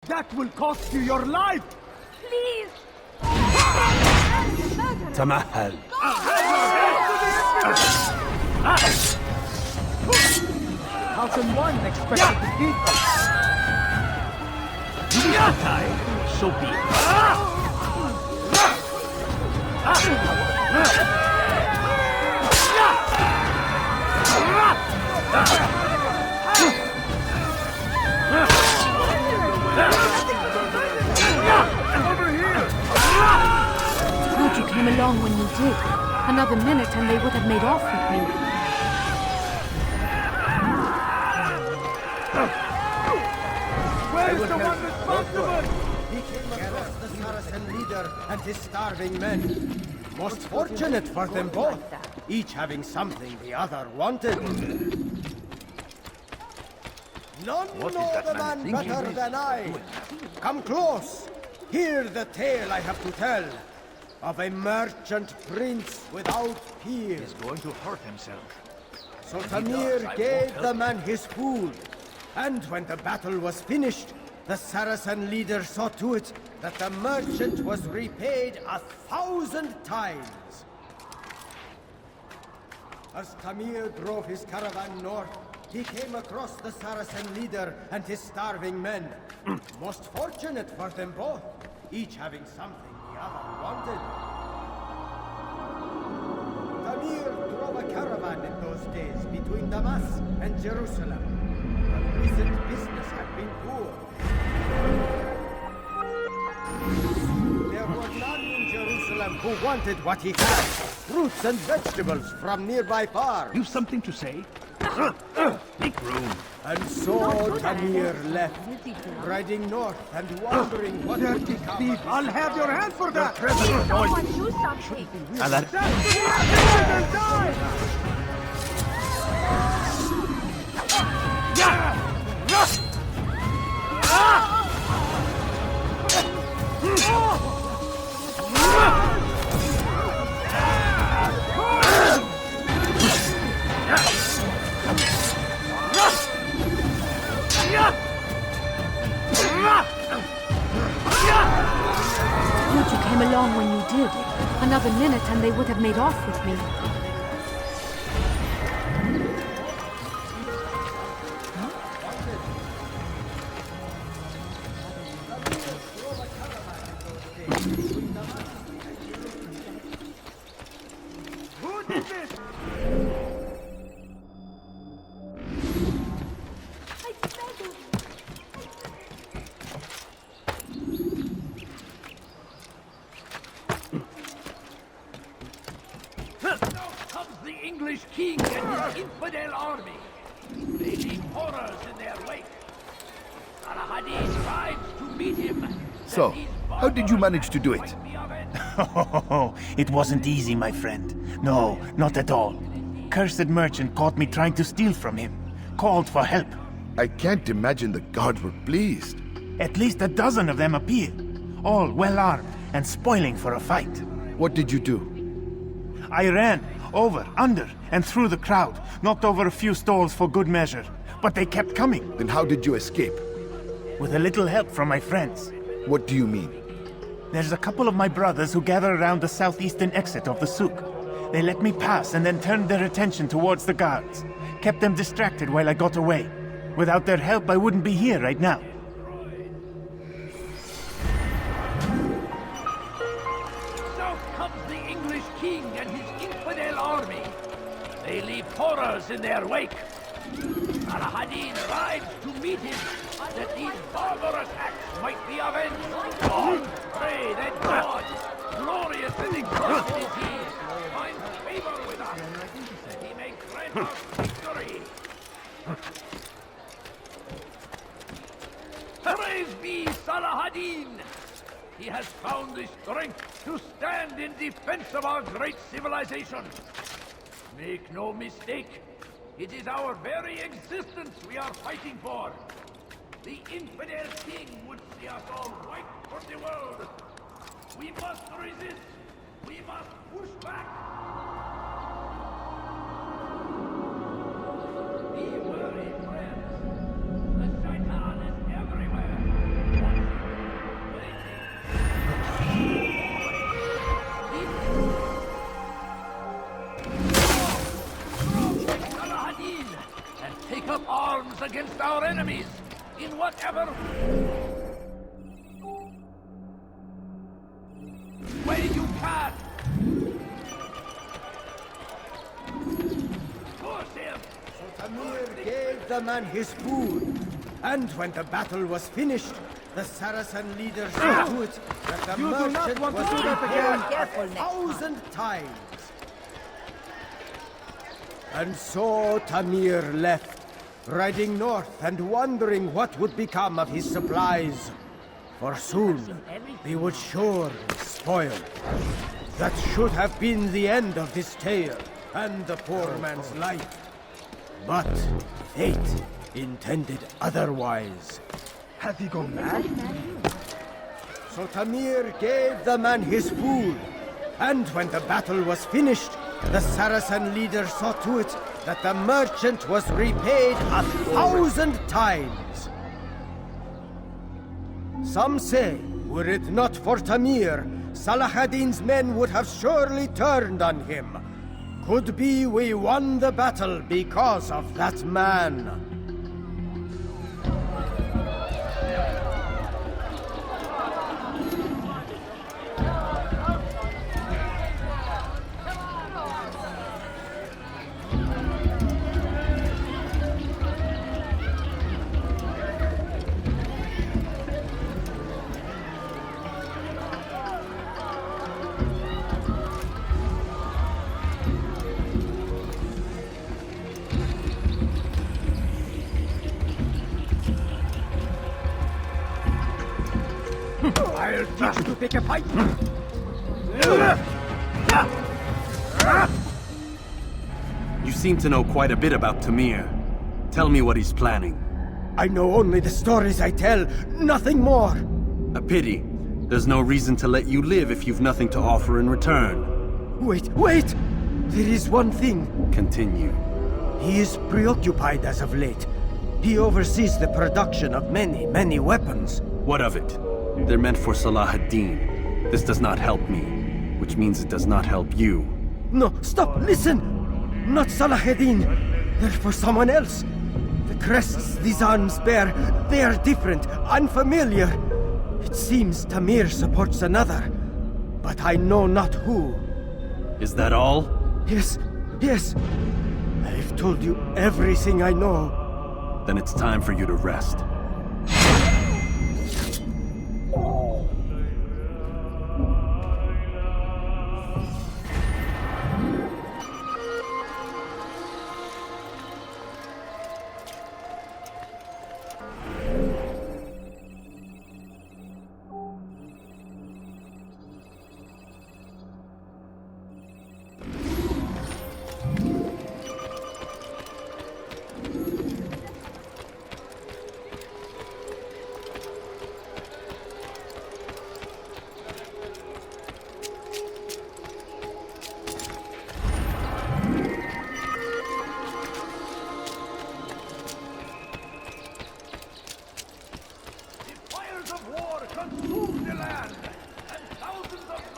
That will cost you your life! Please! تمهل. How can one expect to defeat them? You wish to die, so be it. Glad you came along when you did. Another minute and they would have made off with me. Where's the one responsible? He came across the Saracen leader and his starving men. Most fortunate for them both, each having something the other wanted. None know the man better than I. Come close. Hear the tale I have to tell of a merchant prince without peer. He's going to hurt himself. So Tamir gave the man his food, and when the battle was finished, the Saracen leader saw to it that the merchant was repaid 1,000 times. As Tamir drove his caravan north, he came across the Saracen leader and his starving men. Most fortunate for them both, each having something the other wanted. Tamir drove a caravan in those days between Damas and Jerusalem. But recent business had been poor. There were none in Jerusalem who wanted what he had. Fruits and vegetables from nearby farms. You've something to say? Make room. And so Tamir left, riding north and wondering what would become Thief, of his I'll have your hand for that! Someone do something! Good you came along when you did. Another minute and they would have made off with me. Who did this? English king and his infidel army. They leave horrors in their wake. Al-Hadid rides to meet him. So, how did you manage to do it? It wasn't easy, my friend. No, not at all. Cursed merchant caught me trying to steal from him. Called for help. I can't imagine the guards were pleased. At least a dozen of them appeared. All well armed and spoiling for a fight. What did you do? I ran over, under, and through the crowd. Knocked over a few stalls for good measure. But they kept coming. Then how did you escape? With a little help from my friends. What do you mean? There's a couple of my brothers who gather around the southeastern exit of the souk. They let me pass and then turned their attention towards the guards. Kept them distracted while I got away. Without their help, I wouldn't be here right now. South comes the English king and his infidel army. They leave horrors in their wake. Al-Hadid rides to meet him, that these barbarous acts might be avenged. God, pray that God, glorious and exalted is he, finds favor with us, that he may grant us victory. Praise be Salahadin! He has found the strength to stand in defense of our great civilization. Make no mistake, it is our very existence we are fighting for. The infidel king would see us all wiped from the world. We must resist. We must push back. Be wary, friends. The Shaitan is everywhere. Only you can! Force him! Tamir gave the man his food, and when the battle was finished, the Saracen leader saw to it that the You do not merchant want to was do that repaid again. 1,000 times. And so Tamir left, riding north and wondering what would become of his supplies. For soon, they would surely spoil. That should have been the end of this tale and the poor man's life. But fate intended otherwise. Has he gone mad? So Tamir gave the man his food, and when the battle was finished, the Saracen leader saw to it that the merchant was repaid 1,000 times. Some say, were it not for Tamir, Salah ad-Din's men would have surely turned on him. Could be we won the battle because of that man. I'll teach you to pick a fight! You seem to know quite a bit about Tamir. Tell me what he's planning. I know only the stories I tell, nothing more. A pity. There's no reason to let you live if you've nothing to offer in return. Wait! There is one thing. Continue. He is preoccupied as of late. He oversees the production of many weapons. What of it? They're meant for Salah ad-Din. This does not help me, which means it does not help you. No, stop, listen! Not Salah ad-Din. They're for someone else. The crests these arms bear, they are different, unfamiliar. It seems Tamir supports another, but I know not who. Is that all? Yes. I've told you everything I know. Then it's time for you to rest.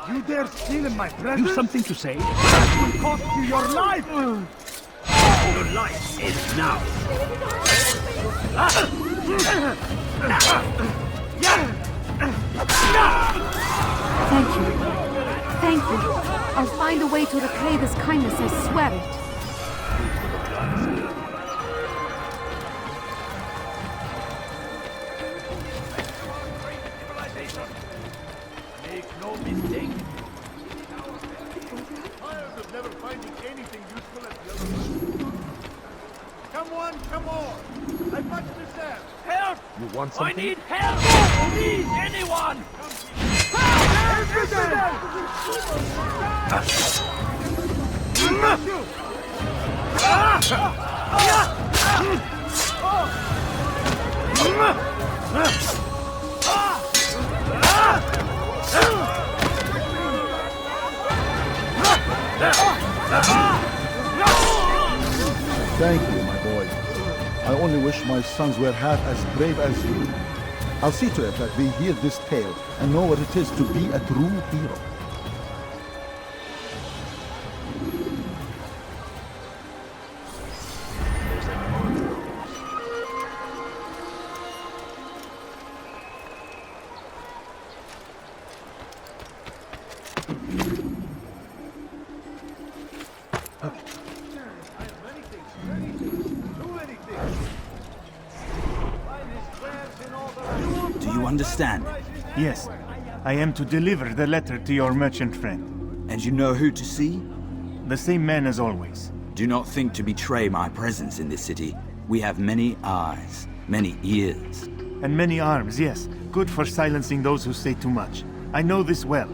You dare steal in my presence? You something to say? That will cost you your life! Your life is now! Thank you. I'll find a way to repay this kindness, I swear it. Make no mistake. Tired of never finding anything useful at the other. Come on! I must deserve. Help! You want I something? need help! Please, anyone! Thank you, my boy. I only wish my sons were half as brave as you. I'll see to it that they hear this tale and know what it is to be a true hero. understand it? Yes, I am to deliver the letter to your merchant friend. And you know who to see? The same man as always. Do not think to betray my presence in this city. We have many eyes, many ears. And many arms, yes. Good for silencing those who say too much. I know this well.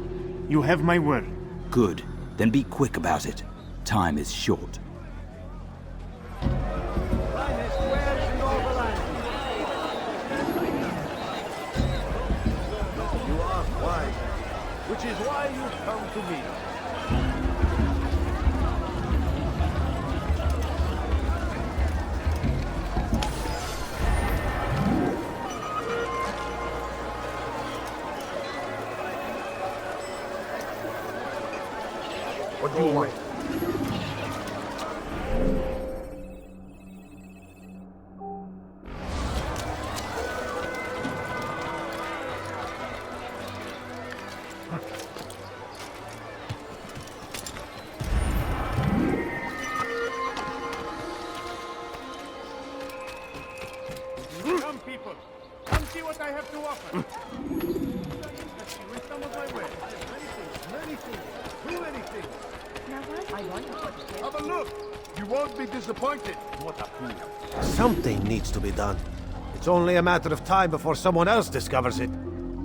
You have my word. Good. Then be quick about it. Time is short. Which is why you've come to me. What do you want? Come, people. Come see what I have to offer. Let's see, with some of my wares. Many things. Too many things. Have a look. You won't be disappointed. What a fool. Something needs to be done. It's only a matter of time before someone else discovers it.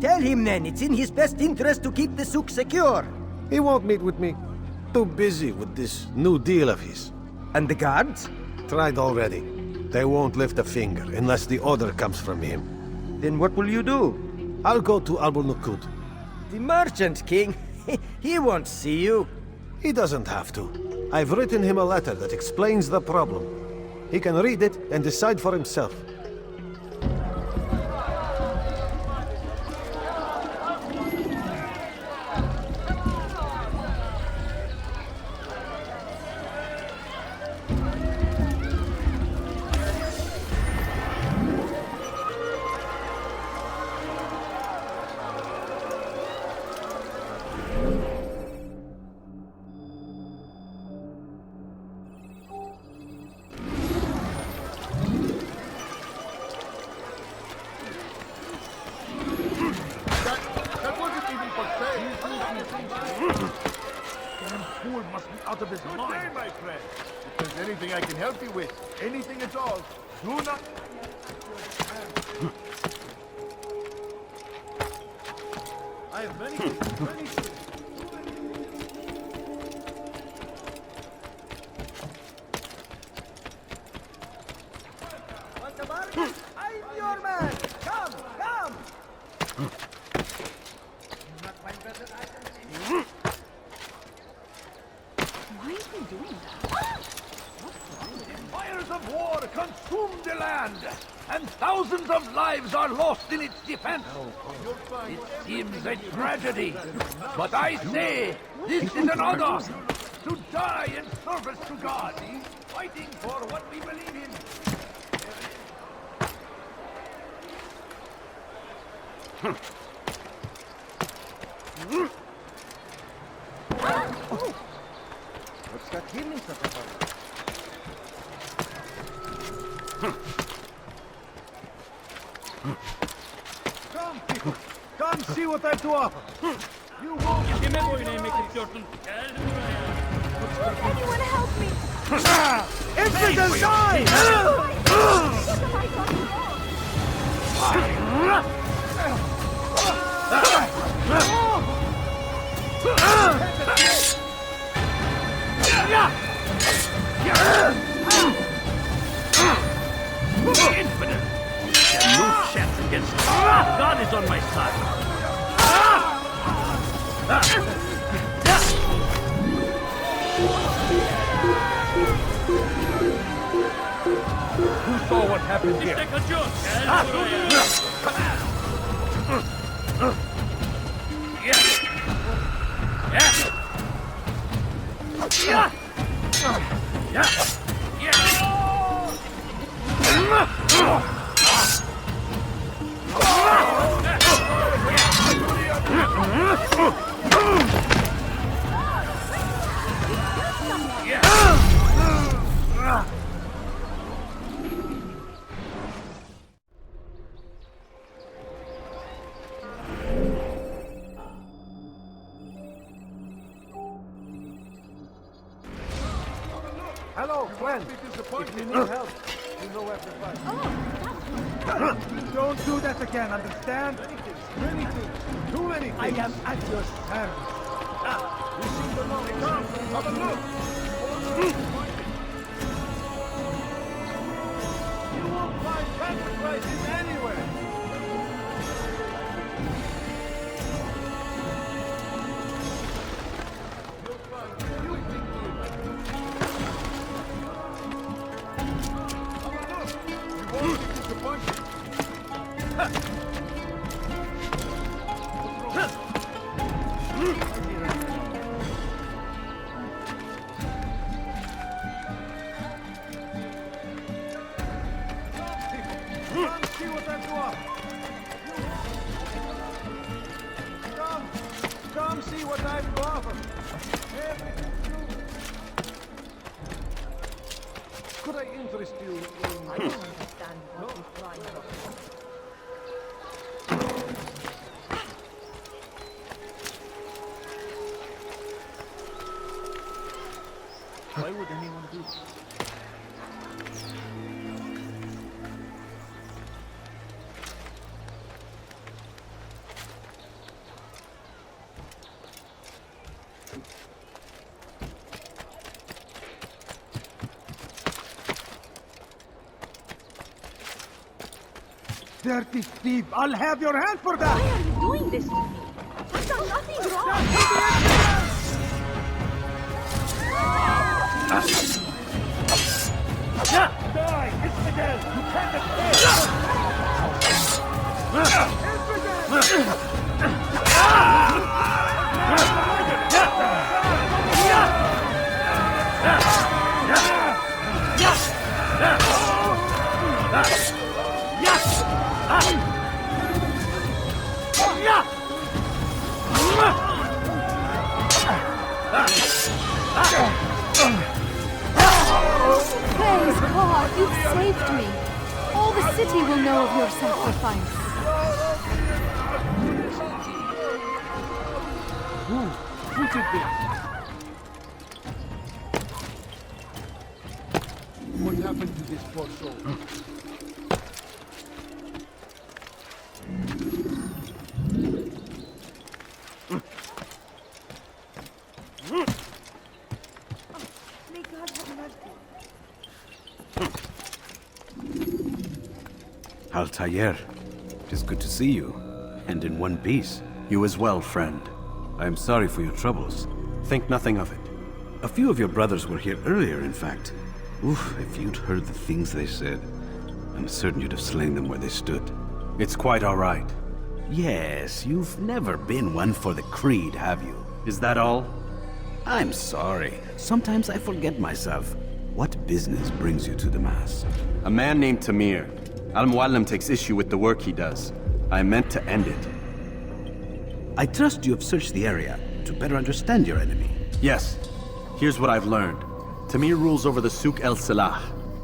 Tell him then, it's in his best interest to keep the souk secure. He won't meet with me. Too busy with this new deal of his. And the guards? Tried already. They won't lift a finger unless the order comes from him. Then what will you do? I'll go to Abul Nukud. The merchant king? He won't see you. He doesn't have to. I've written him a letter that explains the problem. He can read it and decide for himself. Fool must be out of his mind. Good day, my friend. If there's anything I can help you with, anything at all, do not... I have many things. I'm your man! Come, come! Why is he doing that? Fires of war consume the land, and thousands of lives are lost in its defense. It seems a tragedy, but I say this is an honor to die in service to God, fighting for what we believe in. What's got him in such a hurry? Come, people, come see what I have to offer. You won't. Anyone help me! Infidels die! Infinite! No chance against God is on my side! Who saw what happened here? plan. If you need help, you know where to find. Don't do that again, understand? Many things. Too many things. I am at your service. We seem to know. Come, have a look. You won't find sacrifices anywhere. You'll find few things here. Have a look. You won't be disappointed. See what I've got. Come see what I've got. Could I interest you in... I don't understand what you're trying to do. Why would anyone do this? Dirty thief! I'll have your hand for that! Why are you doing this to me? I've done nothing wrong! Die! Infidel! You can't Praise God, you've saved me. All the city will know of your sacrifice. Who did this? What happened to this poor soul? May God have mercy. Altair, it is good to see you, and in one piece. You as well, friend. I am sorry for your troubles. Think nothing of it. A few of your brothers were here earlier, in fact. Oof, if you'd heard the things they said, I'm certain you'd have slain them where they stood. It's quite all right. Yes, you've never been one for the creed, have you? Is that all? I'm sorry. Sometimes I forget myself. What business brings you to the Mass? A man named Tamir. Al-Muallim takes issue with the work he does. I meant to end it. I trust you have searched the area to better understand your enemy. Yes. Here's what I've learned. Tamir rules over the Souk el-Salah.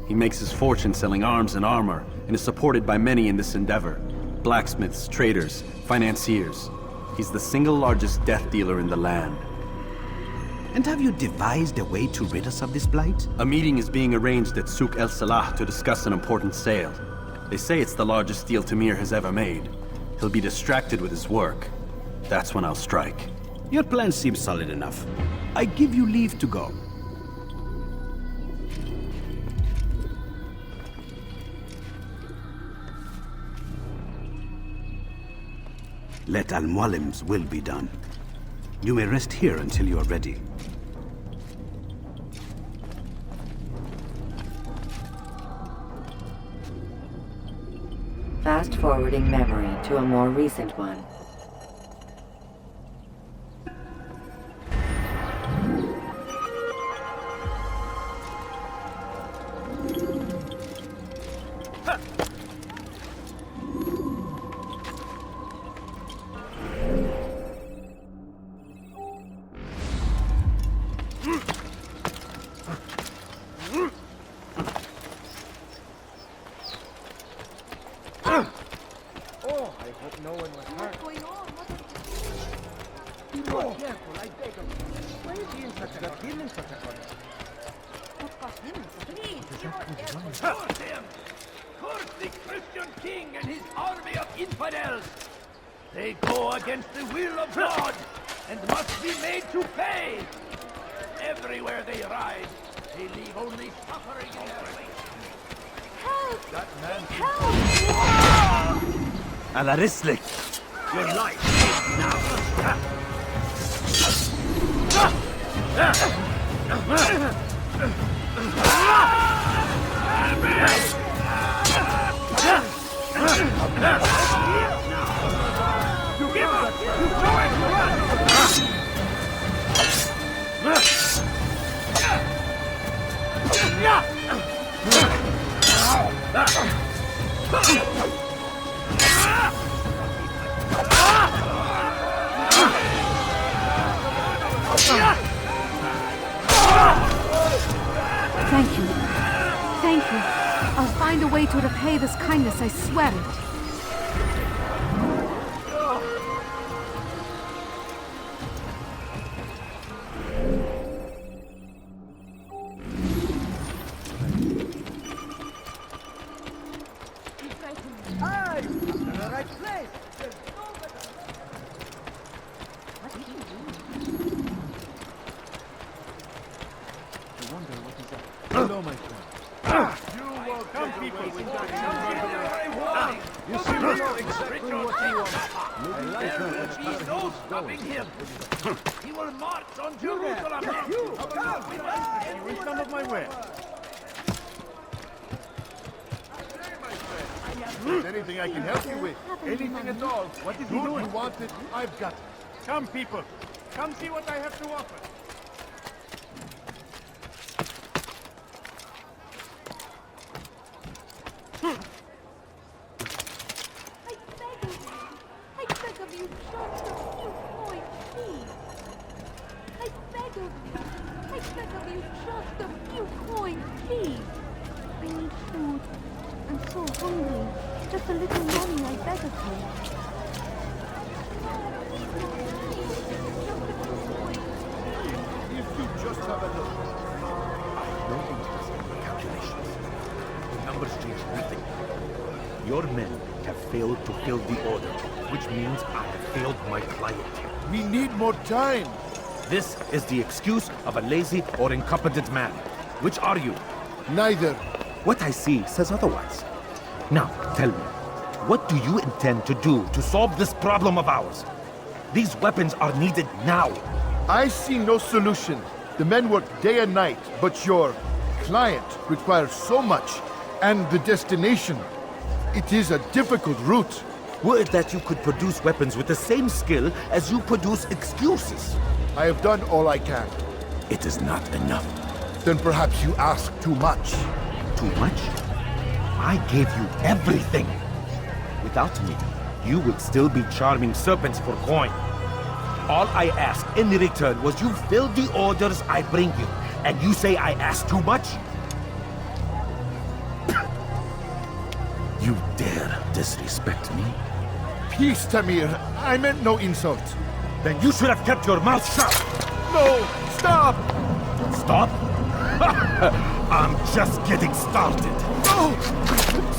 He makes his fortune selling arms and armor, and is supported by many in this endeavor. Blacksmiths, traders, financiers. He's the single largest death dealer in the land. And have you devised a way to rid us of this blight? A meeting is being arranged at Souk el-Salah to discuss an important sale. They say it's the largest deal Tamir has ever made. He'll be distracted with his work. That's when I'll strike. Your plan seems solid enough. I give you leave to go. Let Al-Muallim's will be done. You may rest here until you are ready. Fast-forwarding memory to a more recent one. Curse him! Curse the Christian king and his army of infidels! They go against the will of God and must be made to pay! Everywhere they ride, they leave only suffering in their wake. Help! That man... Help! Alarislik, your life is now. You give up! You go and run! Thank you. Thank you. I'll find a way to repay this kindness, I swear it. Hi! I'm in the right place! There's no better... What did you do? I wonder what is up. Hello, my friend. You will come, people. You seem to know exactly what you want. There will be no stopping him. He will march on Jerusalem. You! You wish some of my wares? Is there anything I can help you with? Anything at all? What is he doing? You want it? I've got it. Come, people. Come see what I have to offer. I beg of you, just a few coins, please. I beg of you, just a few coins, please. I need food. I'm so hungry. Just a little money, I beg of you. If you just have a look. No interest in the calculations. The numbers change nothing. Your men have failed to fill the order, which means I have failed my client. We need more time. This is the excuse of a lazy or incompetent man. Which are you? Neither. What I see says otherwise. Now, tell me, what do you intend to do to solve this problem of ours? These weapons are needed now. I see no solution. The men work day and night, but your client requires so much, and the destination. It is a difficult route. Were it that you could produce weapons with the same skill as you produce excuses. I have done all I can. It is not enough. Then perhaps you ask too much. Too much? I gave you everything. Without me, you would still be charming serpents for coin. All I ask in return was you fill the orders I bring you, and you say I ask too much? You dare disrespect me? Peace, Tamir. I meant no insult. Then you should have kept your mouth shut! No! Stop! Stop? I'm just getting started. No!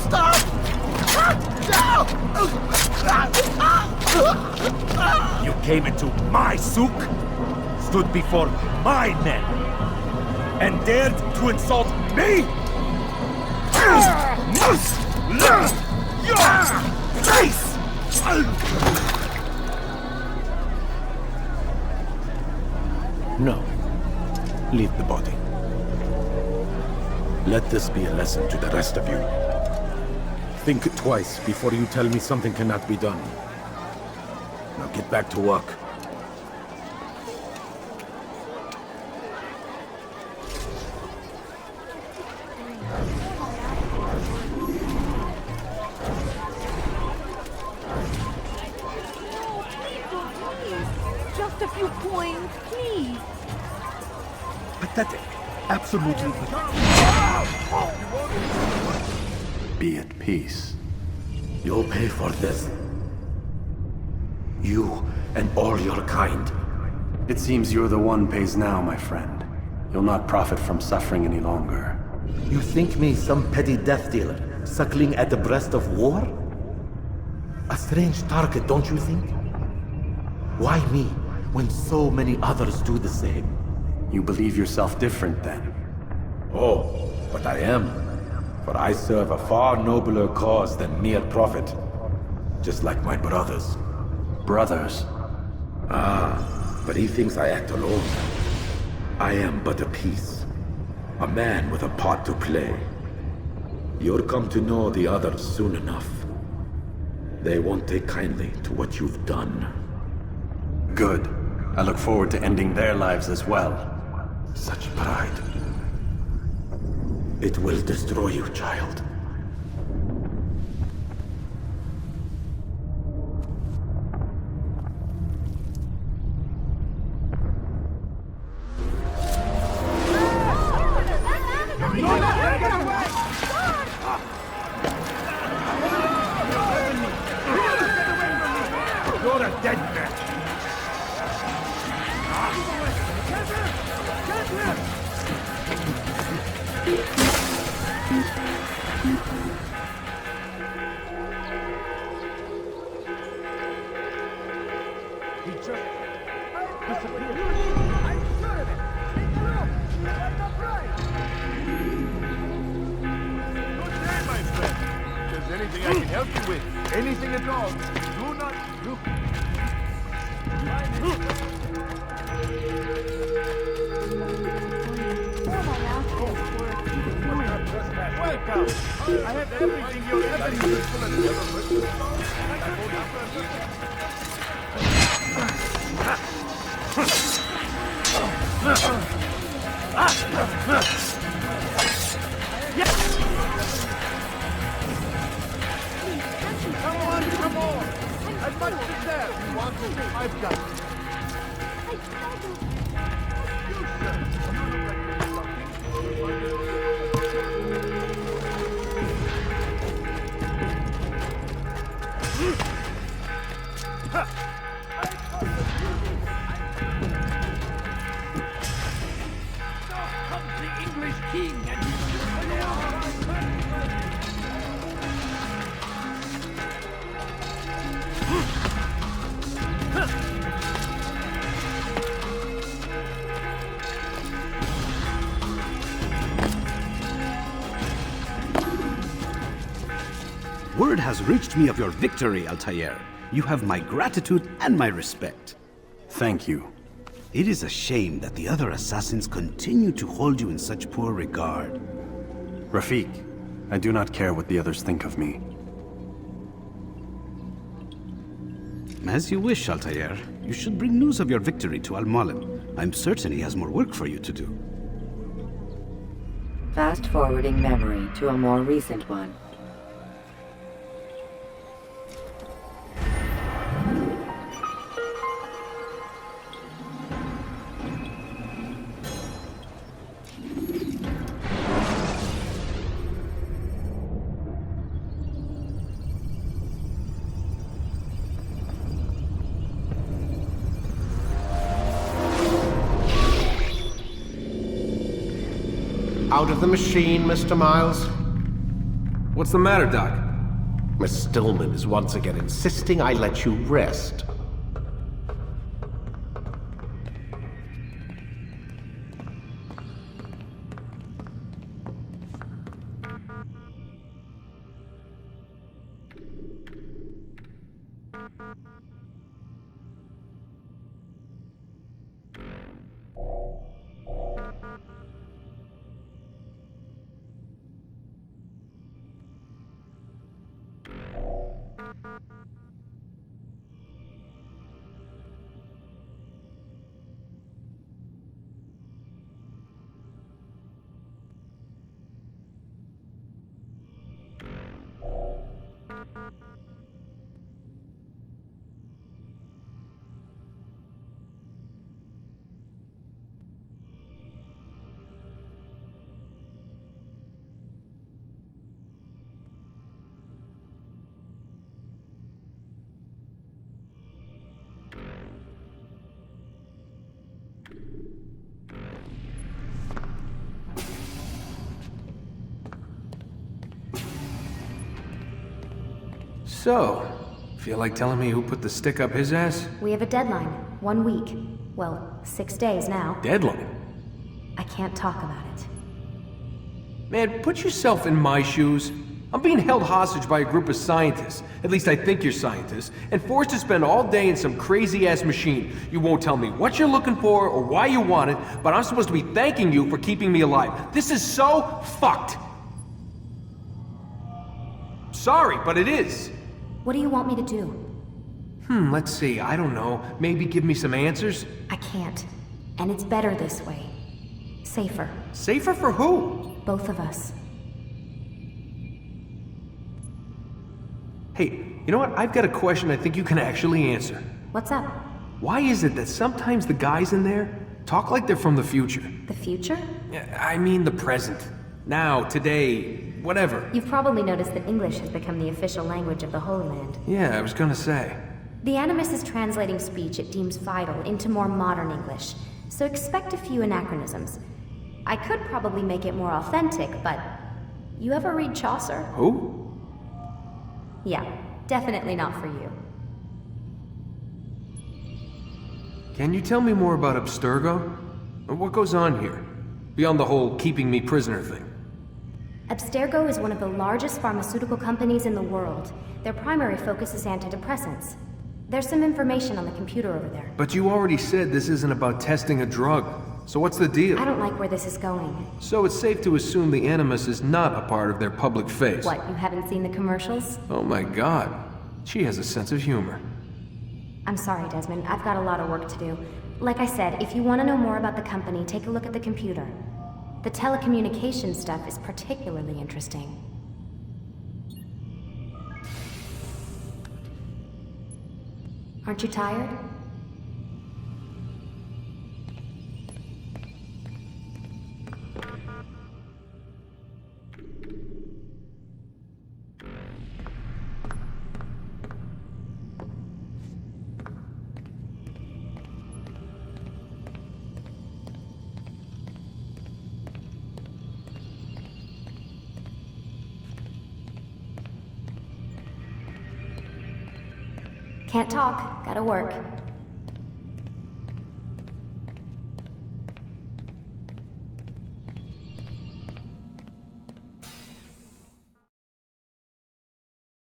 Stop! You came into my souk, stood before my men, and dared to insult me? Your face! No. Leave the body. Let this be a lesson to the rest of you. Think twice before you tell me something cannot be done. Now get back to work. Just a few coins, please. Pathetic. Absolutely pathetic. Be at peace. You'll pay for this. You and all your kind. It seems you're the one pays now, my friend. You'll not profit from suffering any longer. You think me some petty death dealer, suckling at the breast of war? A strange target, don't you think? Why me, when so many others do the same? You believe yourself different, then? Oh, but I am. For I serve a far nobler cause than mere profit. Just like my brothers. Brothers? Ah, but he thinks I act alone. I am but a piece. A man with a part to play. You'll come to know the others soon enough. They won't take kindly to what you've done. Good. I look forward to ending their lives as well. Such pride. It will destroy you, child. You're a dead man. He just disappeared. I'm sure of it. It's true. That's not right. Good day, my friend. If there's anything I can help you with, anything at all, do not look. Welcome. I have everything you'll ever need for a Come on! As much as that you want to, I've got it. Word has reached me of your victory, Altair. You have my gratitude and my respect. Thank you. It is a shame that the other assassins continue to hold you in such poor regard. Rafik, I do not care what the others think of me. As you wish, Altair. You should bring news of your victory to Al-Mualim. I'm certain he has more work for you to do. Fast-forwarding memory to a more recent one. Out of the machine, Mr. Miles? What's the matter, Doc? Miss Stillman is once again insisting I let you rest. So, feel like telling me who put the stick up his ass? We have a deadline. 1 week. Well, 6 days now. Deadline? I can't talk about it. Man, put yourself in my shoes. I'm being held hostage by a group of scientists, at least I think you're scientists, and forced to spend all day in some crazy-ass machine. You won't tell me what you're looking for or why you want it, but I'm supposed to be thanking you for keeping me alive. This is so fucked! Sorry, but it is. What do you want me to do? Let's see, I don't know. Maybe give me some answers? I can't. And it's better this way. Safer. Safer for who? Both of us. Hey, you know what? I've got a question I think you can actually answer. What's up? Why is it that sometimes the guys in there talk like they're from the future? The future? I mean the present. Now, today, whatever. You've probably noticed that English has become the official language of the Holy Land. Yeah, I was gonna say. The Animus is translating speech it deems vital into more modern English, so expect a few anachronisms. I could probably make it more authentic, but... You ever read Chaucer? Who? Yeah, definitely not for you. Can you tell me more about Abstergo? What goes on here? Beyond the whole keeping me prisoner thing. Abstergo is one of the largest pharmaceutical companies in the world. Their primary focus is antidepressants. There's some information on the computer over there. But you already said this isn't about testing a drug. So what's the deal? I don't like where this is going. So it's safe to assume the Animus is not a part of their public face. What, you haven't seen the commercials? Oh my god. She has a sense of humor. I'm sorry, Desmond. I've got a lot of work to do. Like I said, if you want to know more about the company, take a look at the computer. The telecommunications stuff is particularly interesting. Aren't you tired? Can't talk. Gotta work.